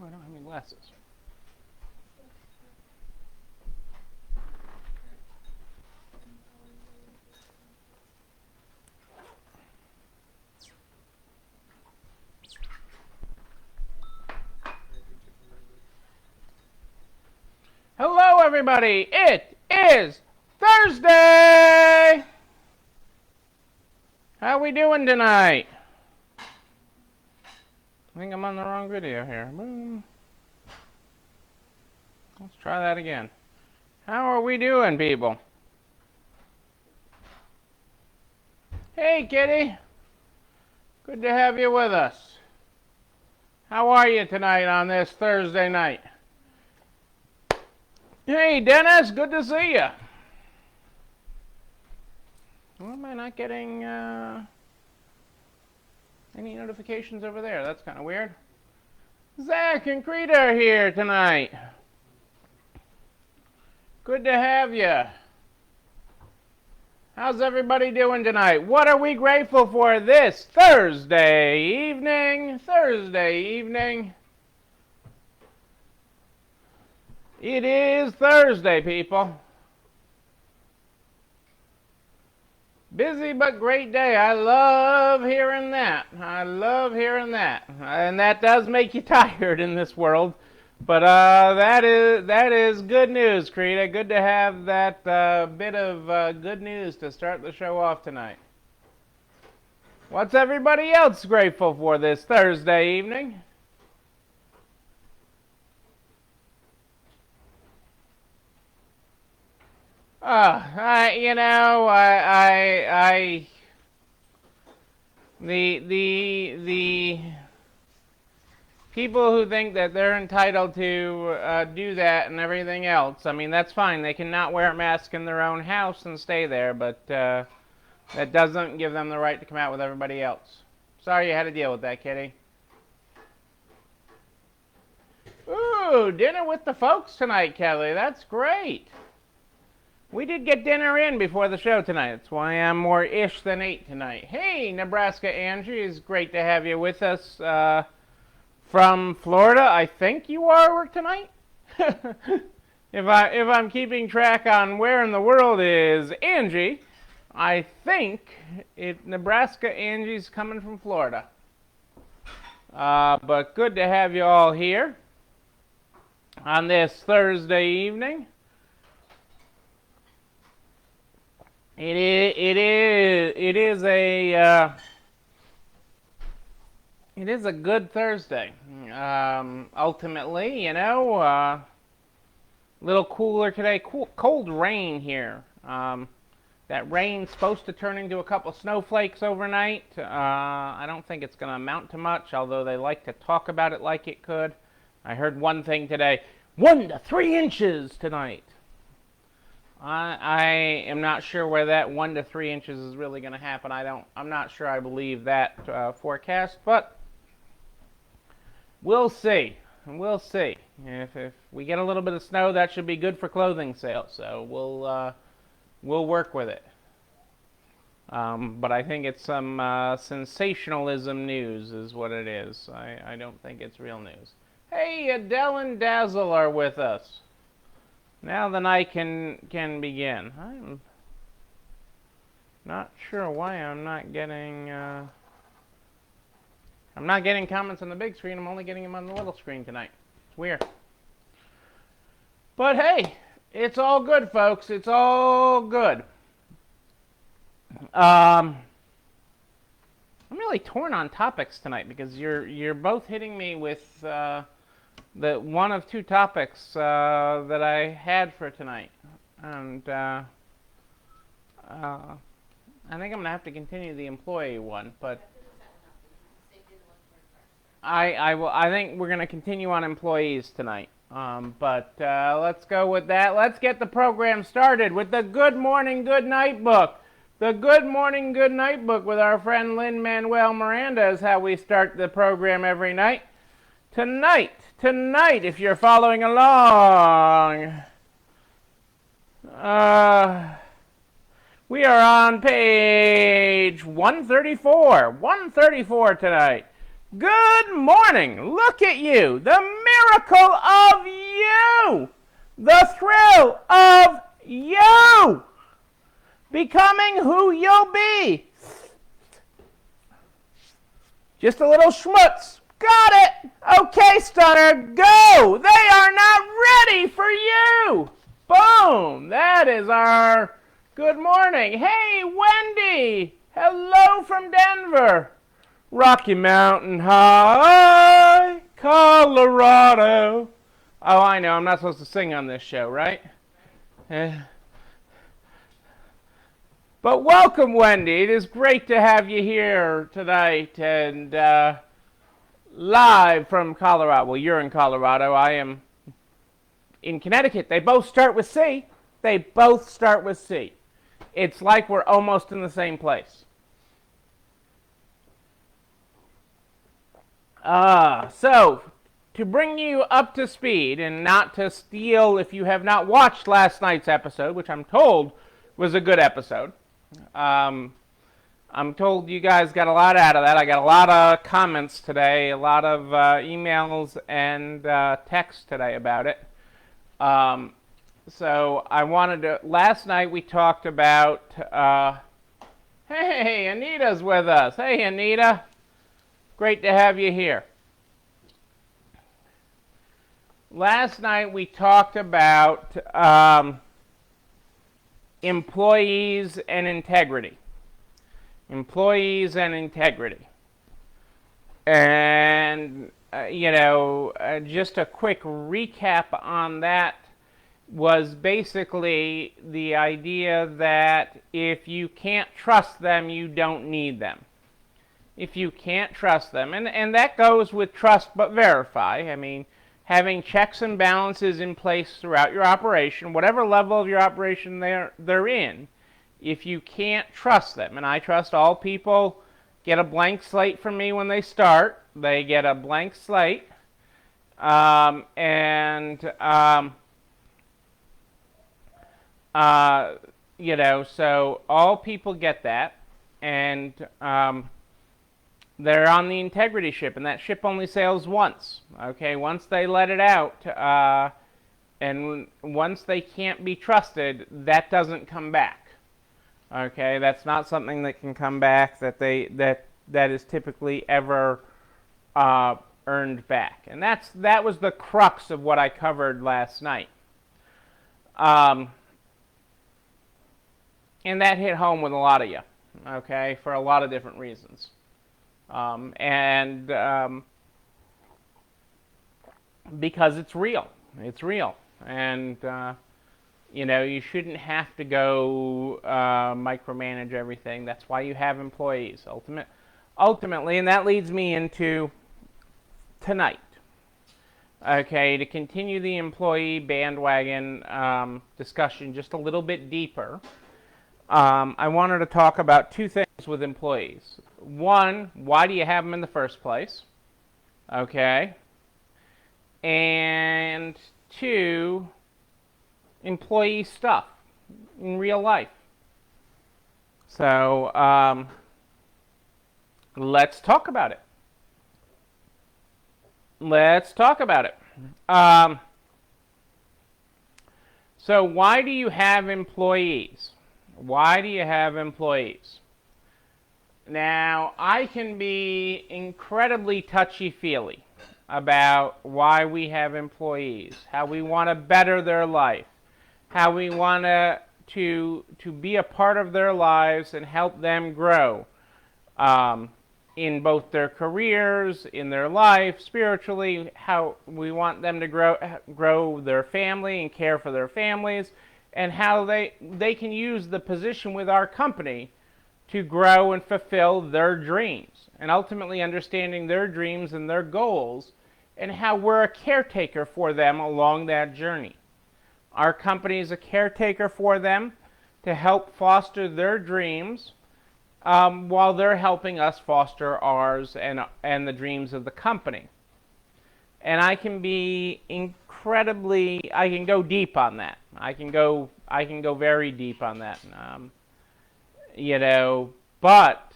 Oh, I don't have any glasses. Hello, everybody. It is Thursday. How we doing tonight? I think I'm on the wrong video here. Let's try that again. How are we doing, people? Hey, Kitty. Good to have you with us. How are you tonight on this Thursday night? Hey, Dennis. Good to see you. Why am I not getting any notifications over there? That's kind of weird. Zach and Creed are here tonight. Good to have you. How's everybody doing tonight? What are we grateful for this Thursday evening? It is Thursday, people. Busy but great day. I love hearing that. And that does make you tired in this world. But that is good news, Krita. Good to have that bit of good news to start the show off tonight. What's everybody else grateful for this Thursday evening? The people who think that they're entitled to do that and everything else, I mean, that's fine. They can not wear a mask in their own house and stay there, but that doesn't give them the right to come out with everybody else. Sorry you had to deal with that, Kitty. Ooh, dinner with the folks tonight, Kelly. That's great. We did get dinner in before the show tonight. That's why I'm more ish than 8 tonight. Hey, Nebraska Angie, it's great to have you with us from Florida. I think you are tonight. if I'm keeping track on where in the world is Angie, I think Nebraska Angie's coming from Florida. But good to have you all here on this Thursday evening. It is a good Thursday. Ultimately, a little cooler today. Cold rain here. That rain's supposed to turn into a couple snowflakes overnight. I don't think it's going to amount to much, although they like to talk about it like it could. I heard one thing today, 1 to 3 inches tonight. I am not sure where that 1 to 3 inches is really going to happen. I'm not sure I believe that forecast, but we'll see. If we get a little bit of snow, that should be good for clothing sales. So we'll work with it. But I think it's some sensationalism news is what it is. I don't think it's real news. Hey, Adele and Dazzle are with us. Now the night can begin. I'm not sure why I'm not getting comments on the big screen. I'm only getting them on the little screen tonight. It's weird. But hey, it's all good, folks. It's all good. I'm really torn on topics tonight because you're both hitting me with the one of 2 topics that I had for tonight, and I think I'm gonna have to continue the employee one, but I think we're gonna continue on employees tonight. But let's go with that. Let's get the program started with the Good Morning, Good Night book. The Good Morning, Good Night book with our friend Lin-Manuel Miranda is how we start the program every night. Tonight, if you're following along, we are on page 134. 134 tonight. Good morning. Look at you. The miracle of you, the thrill of you becoming who you'll be. Just a little schmutz. Got it. Okay, Stunner, go. They are not ready for you. Boom. That is our good morning. Hey, Wendy. Hello from Denver. Rocky Mountain High, Colorado. Oh, I know. I'm not supposed to sing on this show, right? But welcome, Wendy. It is great to have you here tonight and live from Colorado. Well, you're in Colorado. I am in Connecticut. They both start with C. They both start with C. It's like we're almost in the same place. So, to bring you up to speed and not to steal if you have not watched last night's episode, which I'm told was a good episode. I'm told you guys got a lot out of that. I got a lot of comments today, a lot of emails and texts today about it. So I wanted to, last night we talked about, hey, Anita's with us. Hey, Anita. Great to have you here. Last night we talked about employees and integrity. Employees and integrity. And, just a quick recap on that was basically the idea that if you can't trust them, you don't need them. If you can't trust them, and that goes with trust but verify. I mean, having checks and balances in place throughout your operation, whatever level of your operation they're in, if you can't trust them, and I trust all people get a blank slate from me when they start. They get a blank slate, so all people get that, and they're on the integrity ship, and that ship only sails once. Okay, once they let it out, and once they can't be trusted, that doesn't come back. Okay, that's not something that can come back. That is typically ever earned back, and that was the crux of what I covered last night. And that hit home with a lot of you. Okay, for a lot of different reasons. Because it's real. It's real. And, you shouldn't have to go micromanage everything. That's why you have employees, ultimately. And that leads me into tonight. Okay, to continue the employee bandwagon discussion just a little bit deeper, I wanted to talk about two things with employees. One, why do you have them in the first place? Okay. And two, employee stuff in real life. So, let's talk about it. So why do you have employees? Now, I can be incredibly touchy-feely about why we have employees, how we want to better their life, how we want to be a part of their lives and help them grow in both their careers, in their life, spiritually, how we want them to grow their family and care for their families, and how they can use the position with our company to grow and fulfill their dreams, and ultimately understanding their dreams and their goals, and how we're a caretaker for them along that journey. Our company is a caretaker for them to help foster their dreams while they're helping us foster ours and the dreams of the company. And I can be I can go deep on that. I can go very deep on that. But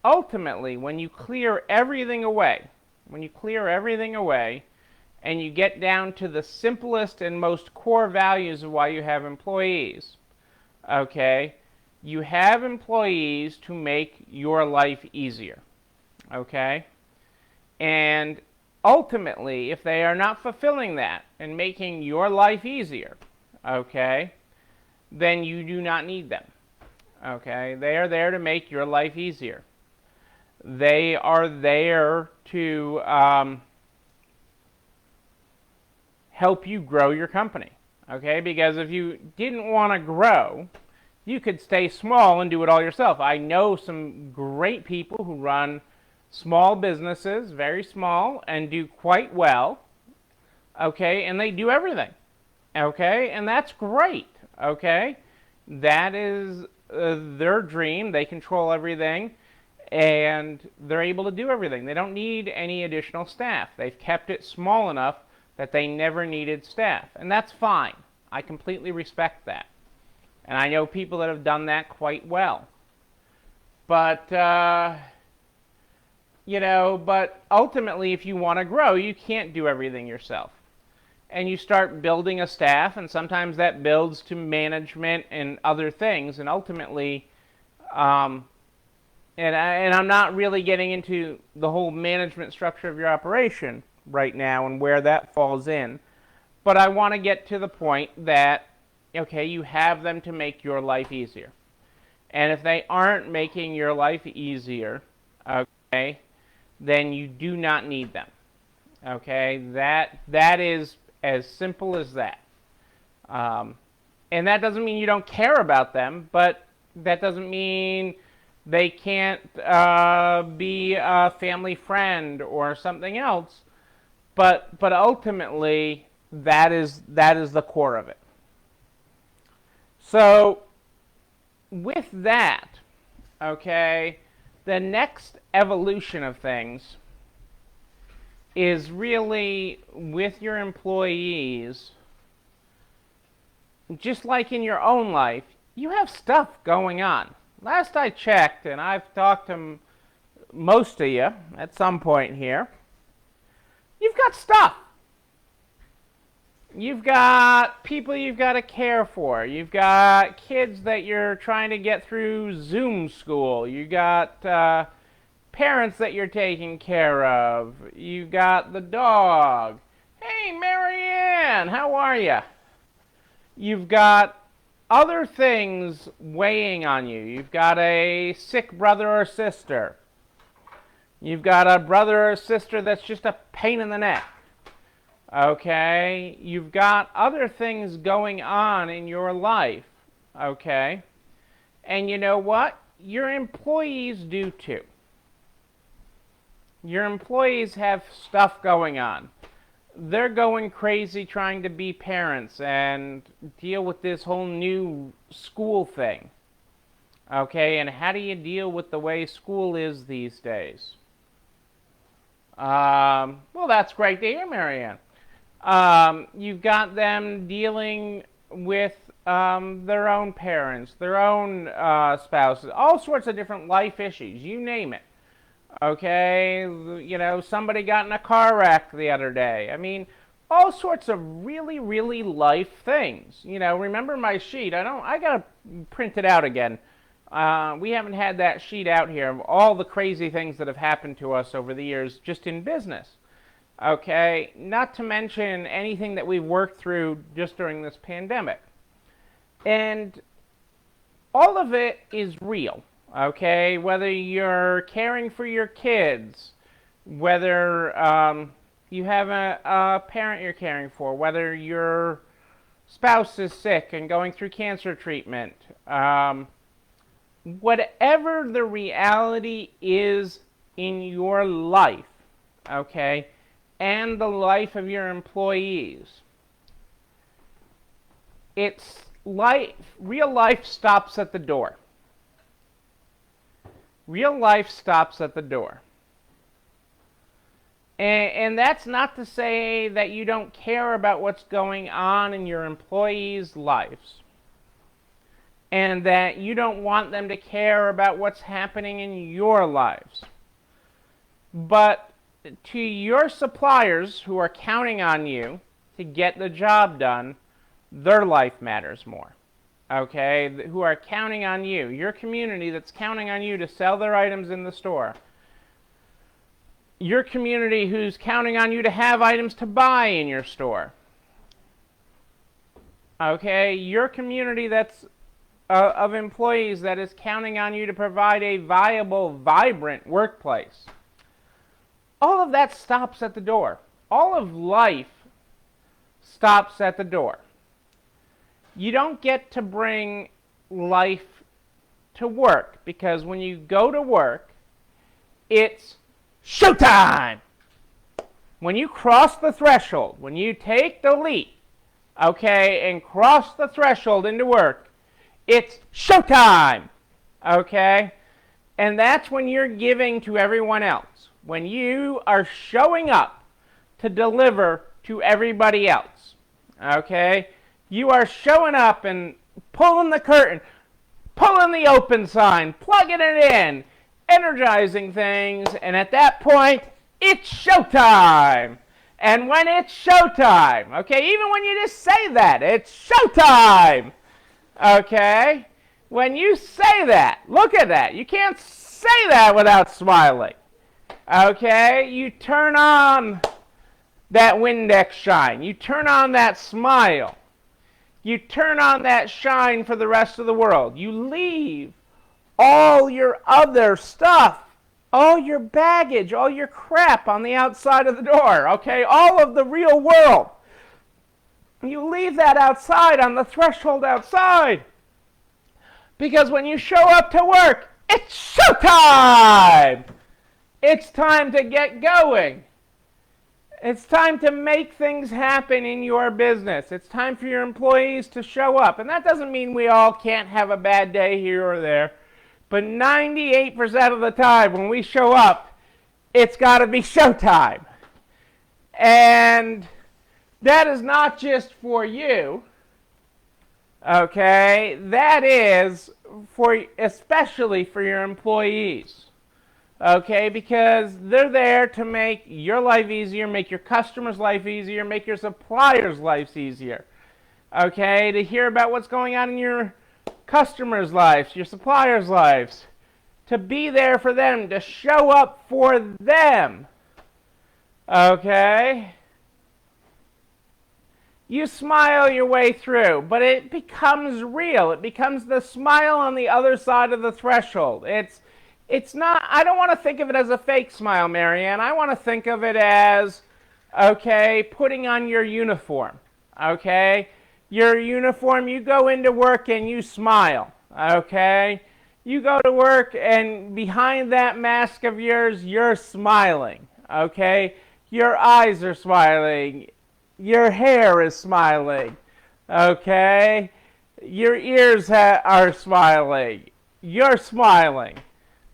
ultimately, when you clear everything away, and you get down to the simplest and most core values of why you have employees. Okay? You have employees to make your life easier. Okay? And ultimately, if they are not fulfilling that and making your life easier, okay, then you do not need them. Okay? They are there to make your life easier. They are there to help you grow your company. Okay? Because if you didn't want to grow, you could stay small and do it all yourself. I know some great people who run small businesses, very small, and do quite well. Okay? And they do everything. Okay? And that's great. Okay? That is their dream. They control everything, and they're able to do everything. They don't need any additional staff. They've kept it small enough that they never needed staff, and that's fine. I completely respect that, and I know people that have done that quite well. But but ultimately, if you want to grow, you can't do everything yourself. And you start building a staff, and sometimes that builds to management and other things, and ultimately, and I'm not really getting into the whole management structure of your operation right now and where that falls in, but I want to get to the point that, okay, you have them to make your life easier. And if they aren't making your life easier, okay, then you do not need them. Okay, that is as simple as that. And that doesn't mean you don't care about them, but that doesn't mean they can't be a family friend or something else. But ultimately, that is the core of it. So with that, okay, the next evolution of things is really with your employees, just like in your own life, you have stuff going on. Last I checked, and I've talked to most of you at some point here, you've got stuff. You've got people you've got to care for. You've got kids that you're trying to get through Zoom school. You've got parents that you're taking care of. You got the dog. Hey, Marianne, how are you? You've got other things weighing on you. You've got a sick brother or sister. You've got a brother or sister that's just a pain in the neck. Okay? You've got other things going on in your life. Okay? And you know what? Your employees do too. Your employees have stuff going on. They're going crazy trying to be parents and deal with this whole new school thing. Okay, and how do you deal with the way school is these days? Well, that's great to hear, Marianne. You've got them dealing with their own parents, their own spouses, all sorts of different life issues, you name it. Okay, you know, somebody got in a car wreck the other day. I mean, all sorts of really, really life things. You know, remember my sheet? I gotta print it out again. We haven't had that sheet out here of all the crazy things that have happened to us over the years just in business. Okay, not to mention anything that we've worked through just during this pandemic. And all of it is real. Okay, whether you're caring for your kids, whether you have a parent you're caring for, whether your spouse is sick and going through cancer treatment, whatever the reality is in your life, okay, and the life of your employees, it's life, real life stops at the door. Real life stops at the door. And that's not to say that you don't care about what's going on in your employees' lives. And that you don't want them to care about what's happening in your lives. But to your suppliers who are counting on you to get the job done, their life matters more. Okay, who are counting on you, your community that's counting on you to sell their items in the store, your community who's counting on you to have items to buy in your store. Okay, your community that's of employees that is counting on you to provide a viable, vibrant workplace. All of that stops at the door. All of life stops at the door. You don't get to bring life to work, because when you go to work, it's showtime. When you cross the threshold, when you take the leap, okay, and cross the threshold into work, it's showtime, okay? And that's when you're giving to everyone else. When you are showing up to deliver to everybody else, okay? You are showing up and pulling the curtain, pulling the open sign, plugging it in, energizing things, and at that point, it's showtime. And when it's showtime, okay, even when you just say that, it's showtime, okay? When you say that, look at that. You can't say that without smiling, okay? You turn on that Windex shine. You turn on that smile. You turn on that shine for the rest of the world. You leave all your other stuff, all your baggage, all your crap on the outside of the door, okay? All of the real world. You leave that outside on the threshold outside. Because when you show up to work, it's showtime! It's time to get going. It's time to make things happen in your business. It's time for your employees to show up. And that doesn't mean we all can't have a bad day here or there. But 98% of the time when we show up, it's got to be showtime. And that is not just for you. Okay? That is especially for your employees. Okay, because they're there to make your life easier, make your customers' life easier, make your suppliers' lives easier. Okay, to hear about what's going on in your customers' lives, your suppliers' lives. To be there for them, to show up for them. Okay? You smile your way through, but it becomes real. It becomes the smile on the other side of the threshold. It's not, I don't want to think of it as a fake smile, Marianne. I want to think of it as, okay, putting on your uniform, okay? Your uniform, you go into work and you smile, okay? You go to work and behind that mask of yours, you're smiling, okay? Your eyes are smiling. Your hair is smiling, okay? Your ears are smiling. You're smiling.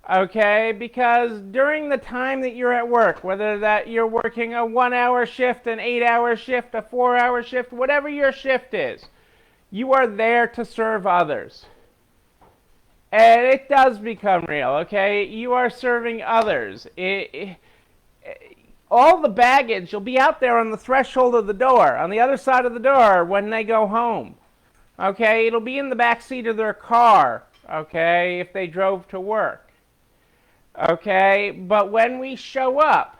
Okay, because during the time that you're at work, whether that you're working a 1-hour shift, an 8-hour shift, a 4-hour shift, whatever your shift is, you are there to serve others. And it does become real, okay? You are serving others. All the baggage will be out there on the threshold of the door, on the other side of the door when they go home. Okay, it'll be in the back seat of their car, okay, if they drove to work. Okay, but when we show up,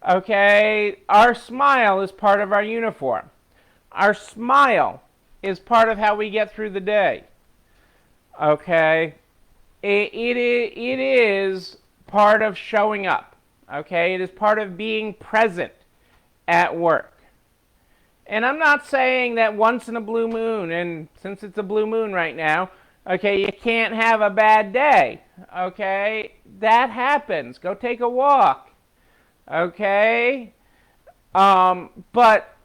okay, our smile is part of our uniform. Our smile is part of how we get through the day. Okay, it is part of showing up. Okay, it is part of being present at work. And I'm not saying that once in a blue moon, and since it's a blue moon right now, okay, you can't have a bad day. Okay, that happens. Go take a walk. Okay, but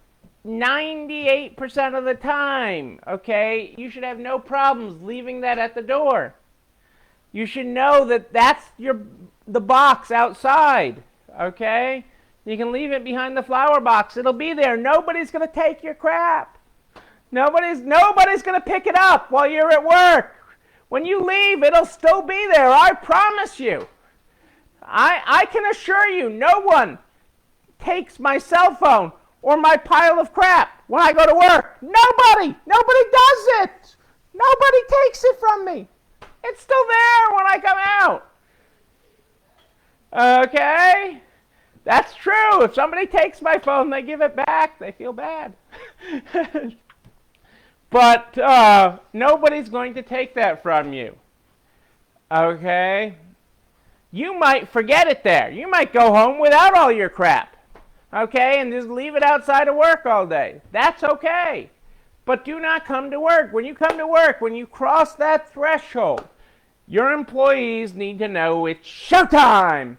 98% of the time, okay, you should have no problems leaving that at the door. You should know that that's the box outside. Okay, you can leave it behind the flower box. It'll be there. Nobody's going to take your crap. Nobody's going to pick it up while you're at work. When you leave, it'll still be there. I promise you. I can assure you, no one takes my cell phone or my pile of crap when I go to work. Nobody does it. Nobody takes it from me. It's still there when I come out. Okay? That's true. If somebody takes my phone, they give it back, they feel bad. But nobody's going to take that from you. Okay? You might forget it there. You might go home without all your crap. Okay? And just leave it outside of work all day. That's okay. But do not come to work. When you come to work, when you cross that threshold, your employees need to know it's showtime.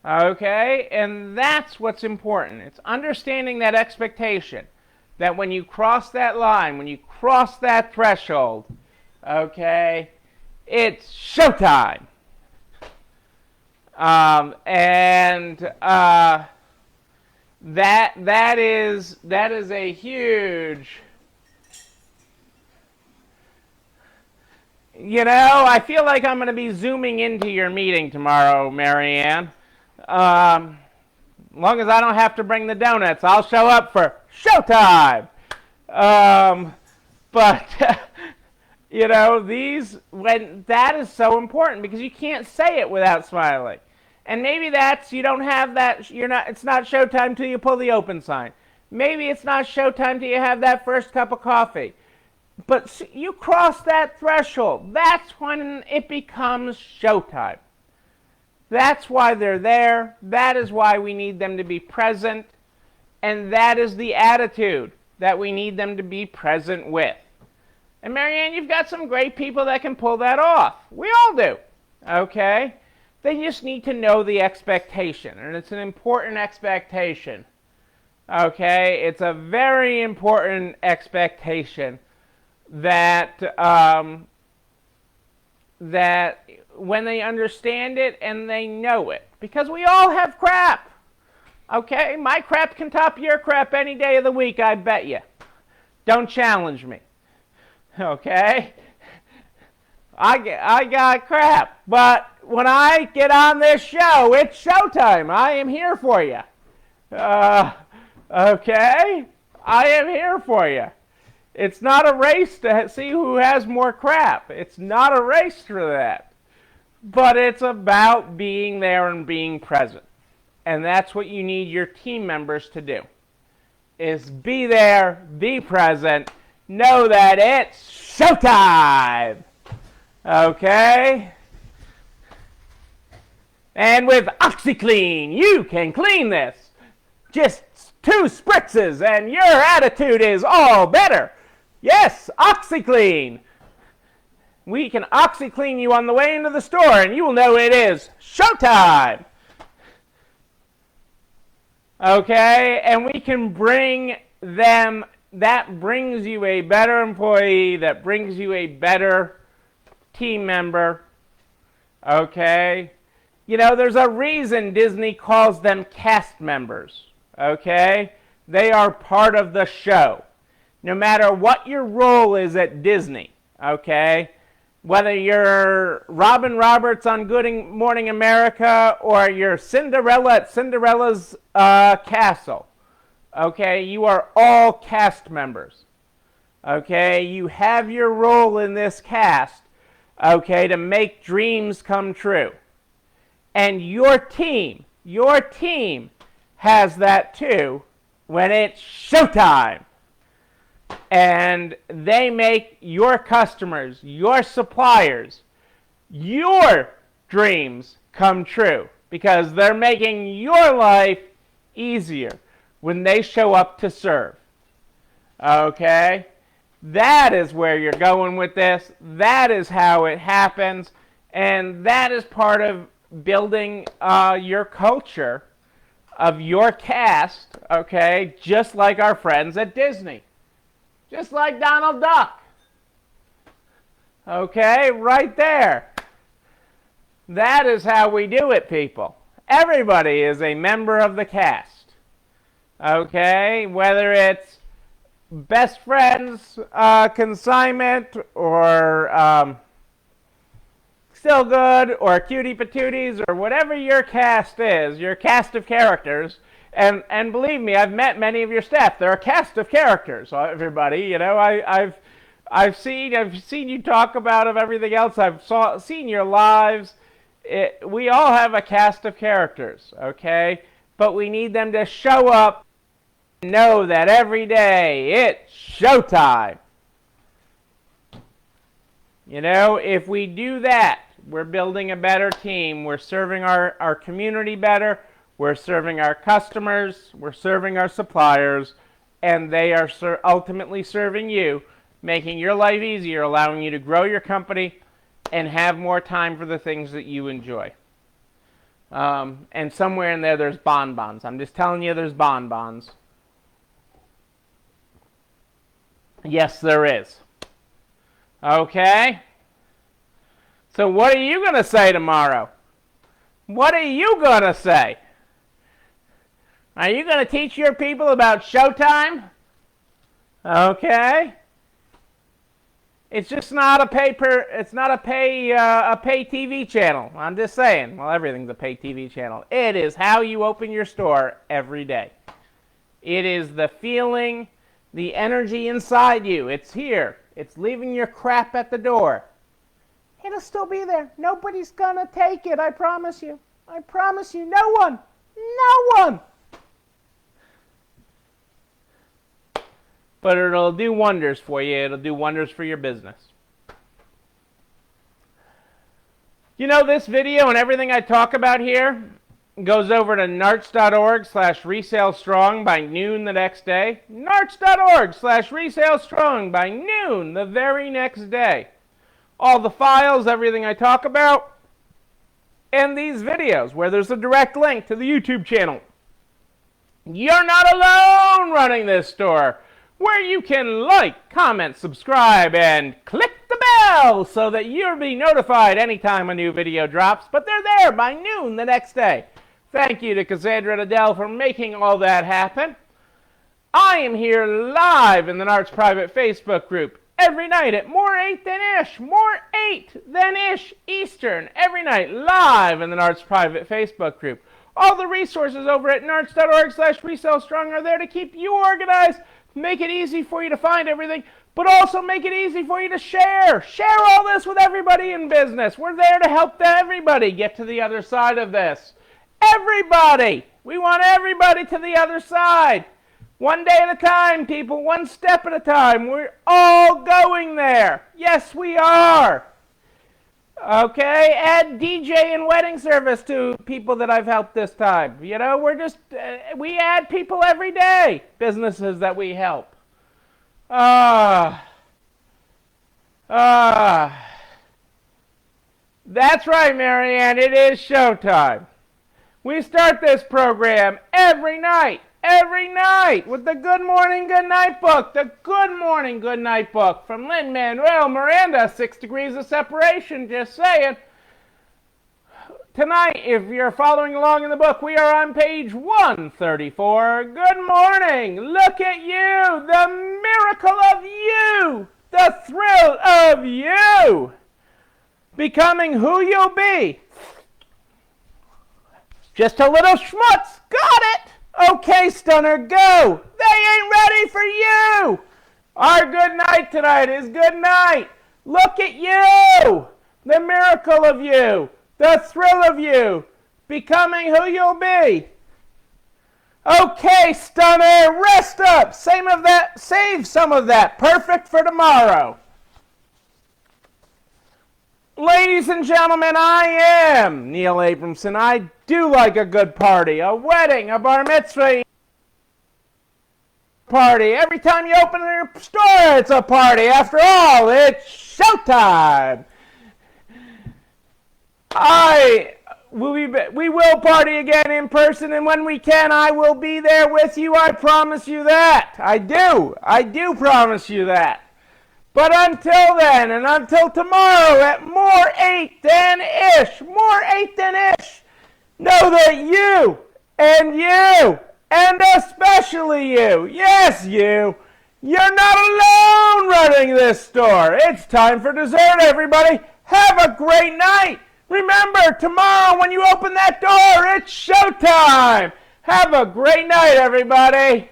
Okay? And that's what's important. It's understanding that expectation. That when you cross that line, when you cross that threshold, okay, it's showtime. That is a huge. You know, I feel like I'm going to be zooming into your meeting tomorrow, Marianne. As long as I don't have to bring the donuts, I'll show up for showtime. But you know, that is so important because you can't say it without smiling. And maybe that's, you don't have that, it's not showtime till you pull the open sign. Maybe it's not showtime till you have that first cup of coffee. But you cross that threshold. That's when it becomes showtime. That's why they're there. That is why we need them to be present. And that is the attitude that we need them to be present with. And Marianne, you've got some great people that can pull that off. We all do. Okay? They just need to know the expectation. And it's an important expectation. Okay? It's a very important expectation that that when they understand it and they know it. Because we all have crap. Okay? My crap can top your crap any day of the week, I bet you. Don't challenge me. Okay? I got crap. But when I get on this show, it's showtime. I am here for you. Okay? I am here for you. It's not a race to see who has more crap. It's not a race for that. But it's about being there and being present. And that's what you need your team members to do. Is be there, be present, know that it's showtime. Okay? And with OxyClean, you can clean this. Just 2 spritzes and your attitude is all better. Yes, OxyClean. We can OxyClean you on the way into the store and you will know it is showtime. Okay? And we can bring them, that brings you a better employee, that brings you a better team member. Okay? You know, there's a reason Disney calls them cast members. Okay? They are part of the show. No matter what your role is at Disney, okay? Whether you're Robin Roberts on Good Morning America or you're Cinderella at Cinderella's castle, okay? You are all cast members, okay? You have your role in this cast, okay, to make dreams come true. And your team has that too when it's showtime. And they make your customers, your suppliers, your dreams come true because they're making your life easier when they show up to serve. Okay? That is where you're going with this. That is how it happens. And that is part of building your culture of your cast, okay, just like our friends at Disney. Just like Donald Duck. Okay, right there. That is how we do it, people. Everybody is a member of the cast. Okay, whether it's best friends consignment or Still Good or Cutie Patooties or whatever your cast is, your cast of characters. And believe me, I've met many of your staff. They're a cast of characters, everybody. You know, I've seen you talk about everything else. I've seen your lives. We all have a cast of characters, okay? But we need them to show up and know that every day it's showtime. You know, if we do that, we're building a better team. We're serving our community better. We're serving our customers, we're serving our suppliers, and they are ultimately serving you, making your life easier, allowing you to grow your company and have more time for the things that you enjoy. And somewhere in there, there's bonbons. I'm just telling you, there's bonbons. Yes, there is. Okay? So what are you going to say tomorrow? What are you going to say? Are you going to teach your people about Showtime? Okay. It's just not a pay TV channel. I'm just saying. Well, everything's a pay TV channel. It is how you open your store every day. It is the feeling, the energy inside you. It's here. It's leaving your crap at the door. It'll still be there. Nobody's going to take it. I promise you. I promise you. No one. No one. But it'll do wonders for you. It'll do wonders for your business. You know, this video and everything I talk about here goes over to narts.org/resalestrong by noon the next day. narts.org/resalestrong by noon the very next day. All the files, everything I talk about, and these videos where there's a direct link to the YouTube channel. You're not alone running this store, where you can like, comment, subscribe, and click the bell so that you'll be notified anytime a new video drops, but they're there by noon the next day. Thank you to Cassandra and Adele for making all that happen. I am here live in the Narts private Facebook group every night at more 8 than ish Eastern, every night live in the Narts private Facebook group. All the resources over at narts.org/resalestrong are there to keep you organized, make it easy for you to find everything, but also make it easy for you to share. Share all this with everybody in business. We're there to help everybody get to the other side of this. Everybody! We want everybody to the other side. One day at a time, people. One step at a time. We're all going there. Yes, we are. Okay, add DJ and wedding service to people that I've helped this time. You know, we add people every day, businesses that we help. That's right, Marianne, it is showtime. We start this program every night with the Good Morning, Good Night book. The Good Morning, Good Night book from Lin-Manuel Miranda, 6 Degrees of Separation, just saying. Tonight, if you're following along in the book, we are on page 134. Good morning. Look at you. The miracle of you. The thrill of you. Becoming who you'll be. Just a little schmutz. Got it. Okay, Stunner, go. They ain't ready for you. Our good night tonight is good night. Look at you. The miracle of you. The thrill of you. Becoming who you'll be. Okay, Stunner, rest up. Save some of that. Perfect for tomorrow. Ladies and gentlemen, I am Neil Abramson. I do like a good party, a wedding, a bar mitzvah party. Every time you open your store, it's a party. After all, it's showtime. We will party again in person, and when we can, I will be there with you. I promise you that. I do promise you that. But until then, and until tomorrow at more 8 than ish, know that you, and especially you, yes you, you're not alone running this store. It's time for dessert, everybody. Have a great night. Remember, tomorrow when you open that door, it's showtime. Have a great night, everybody.